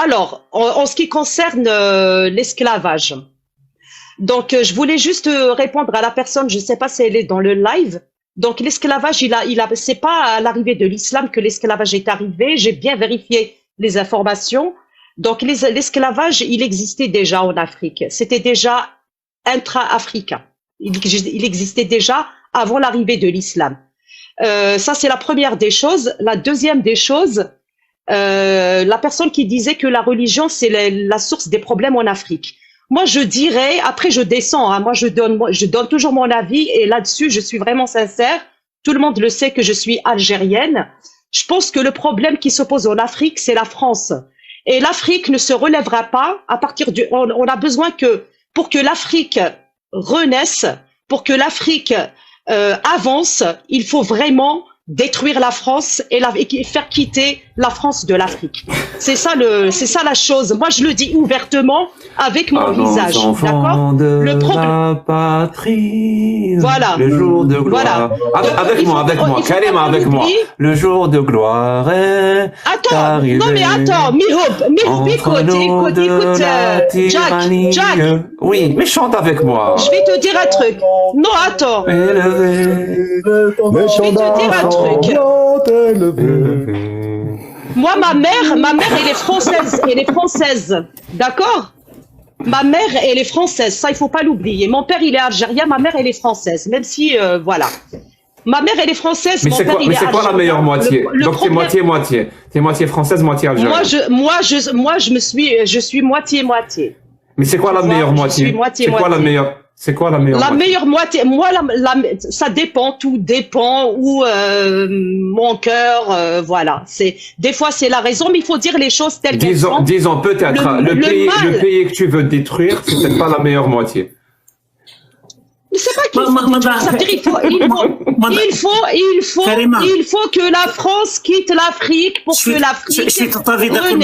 Alors, en ce qui concerne l'esclavage, donc je voulais juste répondre à la personne, je ne sais pas si elle est dans le live. Donc l'esclavage, c'est pas à l'arrivée de l'islam que l'esclavage est arrivé. J'ai bien vérifié les informations. Donc l'esclavage, il existait déjà en Afrique. C'était déjà intra-africain. Il existait déjà avant l'arrivée de l'islam. Ça, c'est la première des choses. La deuxième des choses, la personne qui disait que la religion, c'est la source des problèmes en Afrique. Moi, je dirais, après je descends, hein, moi je donne toujours mon avis et là-dessus, je suis vraiment sincère. Tout le monde le sait que je suis algérienne. Je pense que le problème qui se pose en Afrique, c'est la France. Et l'Afrique ne se relèvera pas à partir du... On a besoin que, pour que l'Afrique renaisse, pour que l'Afrique avance, il faut vraiment détruire la France et faire quitter la France de l'Afrique. C'est ça la chose. Moi, je le dis ouvertement avec mon visage. D'accord? Le problème. La patrie. Voilà. Le jour de gloire. Voilà. Avec moi. Karima, avec moi. Le jour de gloire est arrivé. Non mais attends, Mihoub, écoute, Jack. Oui, mais chante avec moi. Je vais te dire un truc. Non, attends. Élevé. Je vais te dire un truc. Moi, ma mère, elle est française, d'accord? Ma mère, elle est française, ça, il faut pas l'oublier. Mon père, il est algérien, ma mère, elle est française, même si, voilà. Ma mère, elle est française, mais mon père, il est algérien. Mais c'est quoi la meilleure moitié? Donc, t'es moitié-moitié. T'es moitié française, moitié algérienne. Je suis moitié-moitié. Mais c'est quoi la meilleure moitié? C'est quoi la meilleure moitié? Moi, ça dépend, tout dépend où mon cœur, voilà. Des fois c'est la raison, mais il faut dire les choses telles qu'elles sont. Disons peut-être le pays que tu veux détruire, c'est peut-être pas la meilleure moitié. Mais c'est pas qu'il faut, ça veut dire il faut que la France quitte l'Afrique pour que l'Afrique. Je suis tout à fait d'accord.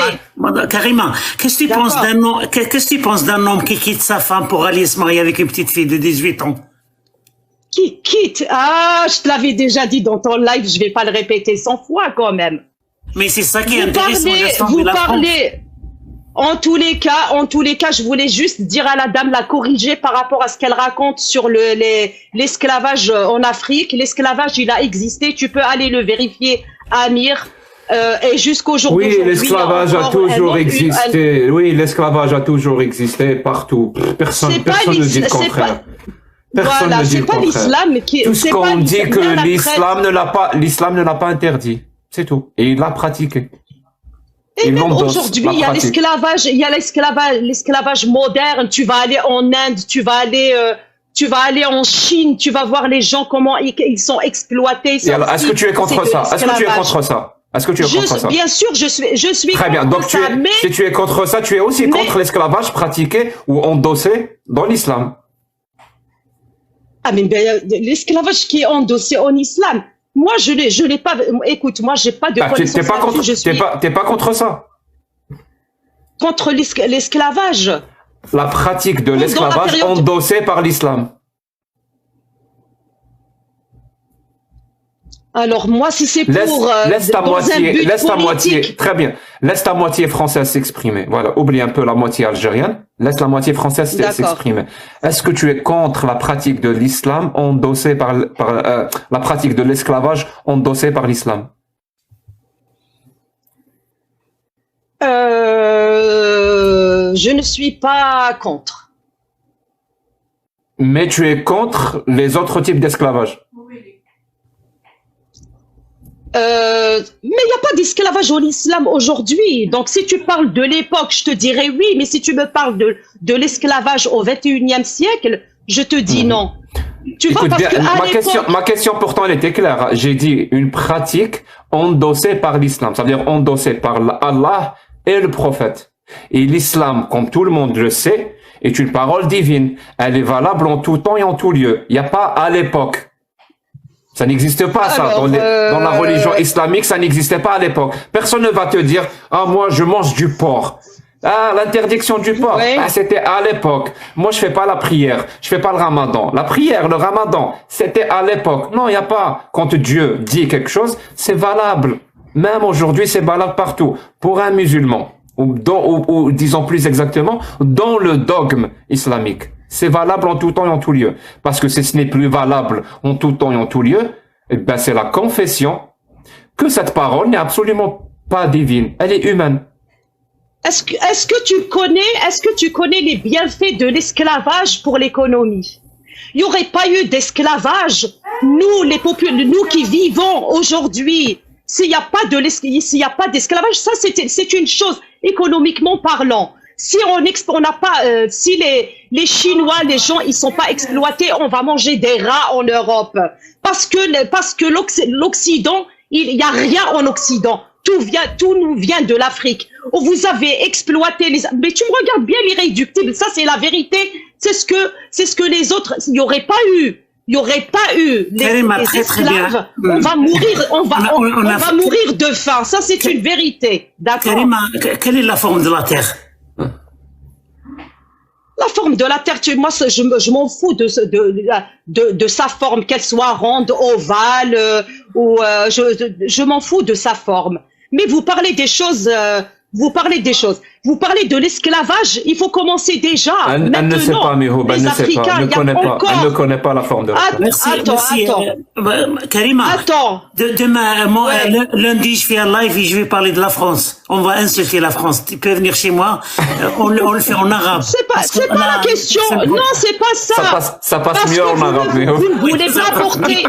Karima, qu'est-ce que tu penses d'un homme qui quitte sa femme pour aller se marier avec une petite fille de 18 ans? Qui quitte? Ah, je te l'avais déjà dit dans ton live, je vais pas le répéter 100 fois quand même. Mais c'est ça qui est intéressant. Vous parlez. En tous les cas, je voulais juste dire à la dame, la corriger par rapport à ce qu'elle raconte sur l'esclavage en Afrique. L'esclavage, il a existé. Tu peux aller le vérifier, Amir. Et jusqu'au jour d'aujourd'hui. Oui, l'esclavage a toujours existé. Oui, l'esclavage a toujours existé partout. Personne ne dit le contraire. Personne ne dit le contraire. C'est pas l'islam qui. Tout ce qu'on dit que l'islam ne l'a pas interdit. C'est tout. Et il l'a pratiqué. Et même aujourd'hui, il y a l'esclavage moderne. Tu vas aller en Inde, tu vas aller en Chine, tu vas voir les gens comment ils sont exploités. Est-ce que tu es contre ça? Est-ce que tu es contre ça? Est-ce que tu es contre ça? Bien sûr, je suis très bien. Donc si tu es contre ça, tu es aussi contre l'esclavage pratiqué ou endossé dans l'islam. Ah mais l'esclavage qui est endossé en islam. Moi, je l'ai pas. Écoute, moi, j'ai pas de connaissances. T'es pas contre ça? Contre l'esclavage. La pratique de l'esclavage endossée par l'islam. Alors moi, si c'est pour laisse ta moitié, très bien. Laisse ta moitié française s'exprimer. Voilà, oublie un peu la moitié algérienne. Laisse la moitié française s'exprimer. Est-ce que tu es contre la pratique de l'islam endossée par la pratique de l'esclavage endossée par l'islam? Je ne suis pas contre. Mais tu es contre les autres types d'esclavage? Mais il n'y a pas d'esclavage en islam aujourd'hui. Donc, si tu parles de l'époque, je te dirais oui. Mais si tu me parles de l'esclavage au XXIe siècle, je te dis non. Tu vois, parce que ma question pourtant, elle était claire. J'ai dit une pratique endossée par l'islam. Ça veut dire endossée par Allah et le prophète. Et l'islam, comme tout le monde le sait, est une parole divine. Elle est valable en tout temps et en tout lieu. Il n'y a pas à l'époque. Ça n'existe pas, ça. Dans la religion islamique, ça n'existait pas à l'époque. Personne ne va te dire, ah, moi, je mange du porc. Ah, l'interdiction du porc. Oui. Ah, c'était à l'époque. Moi, je fais pas la prière. Je fais pas le ramadan. La prière, le ramadan, c'était à l'époque. Non, il n'y a pas. Quand Dieu dit quelque chose, c'est valable. Même aujourd'hui, c'est valable partout. Pour un musulman, ou disons plus exactement, dans le dogme islamique. C'est valable en tout temps et en tout lieu. Parce que ce n'est plus valable en tout temps et en tout lieu, eh ben c'est la confession que cette parole n'est absolument pas divine, elle est humaine. Est-ce que tu connais les bienfaits de l'esclavage pour l'économie? Il n'y aurait pas eu d'esclavage. Nous qui vivons aujourd'hui, s'il n'y a pas d'esclavage, ça c'est une chose économiquement parlant. Si on n'a pas, si les Chinois, les gens, ils sont pas exploités, on va manger des rats en Europe. Parce que l'Occident, il y a rien en Occident. Tout nous vient de l'Afrique. Vous avez exploité mais tu me regardes bien l'irréductible. Ça, c'est la vérité. C'est ce que les autres, il n'y aurait pas eu les esclaves. On va mourir, on va mourir de faim. Ça, c'est une vérité. D'accord. Karima, quelle est la forme de la Terre? La forme de la Terre, moi, je m'en fous de sa forme, qu'elle soit ronde, ovale, je m'en fous de sa forme. Mais vous parlez des choses, vous parlez de l'esclavage, il faut commencer déjà. Elle ne sait pas, Mihoub, elle ne sait pas, elle ne connaît pas la forme de la Terre. Attends. Karima, attends. Demain, lundi, je fais un live et je vais parler de la France. On va insulter la France. Tu peux venir chez moi, on le fait en arabe. C'est pas la question. Non, c'est pas ça. Ça passe mieux en arabe, Mihoub. Vous ne voulez pas porter.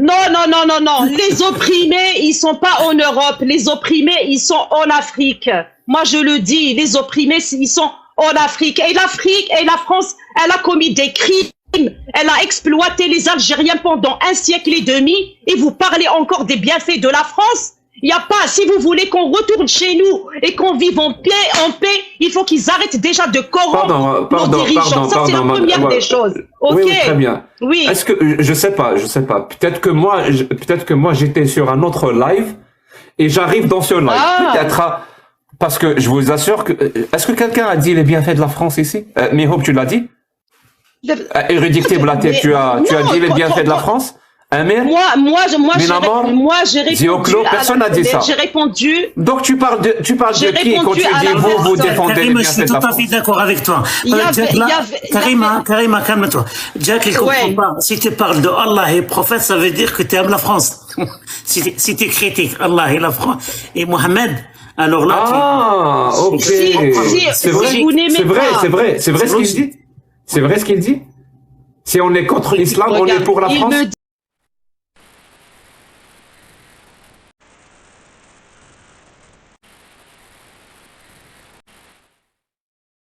Non. Les opprimés, ils sont pas en Europe. Les opprimés, ils sont en Afrique. Moi, je le dis, les opprimés, ils sont en Afrique. Et la France, elle a commis des crimes. Elle a exploité les Algériens pendant 1 siècle et demi. Et vous parlez encore des bienfaits de la France? Il n'y a pas, si vous voulez qu'on retourne chez nous et qu'on vive en paix, il faut qu'ils arrêtent déjà de corrompre nos dirigeants. Ça, c'est la première des choses. Ok. Oui, très bien. Oui. Est-ce que, je sais pas. Peut-être que moi, j'étais sur un autre live et j'arrive dans ce live. Peut-être parce que je vous assure que, est-ce que quelqu'un a dit les bienfaits de la France ici? Mihoub, tu l'as dit? Irréductible, tu as dit les bienfaits de la France? Amir? Moi, j'ai répondu. Personne n'a dit ça. J'ai répondu. Donc, tu parles de qui quand tu dis vous défendez les bienfaits de la France? Je suis tout à fait d'accord avec toi. Karima, calme-toi. Jack, il comprend pas. Si tu parles de Allah et prophète, ça veut dire que tu aimes la France. Si tu critiques Allah et la France et Mohamed, alors là, ok. C'est vrai ce qu'il dit. C'est vrai ce qu'il dit. Si on est contre l'islam, on est pour la France.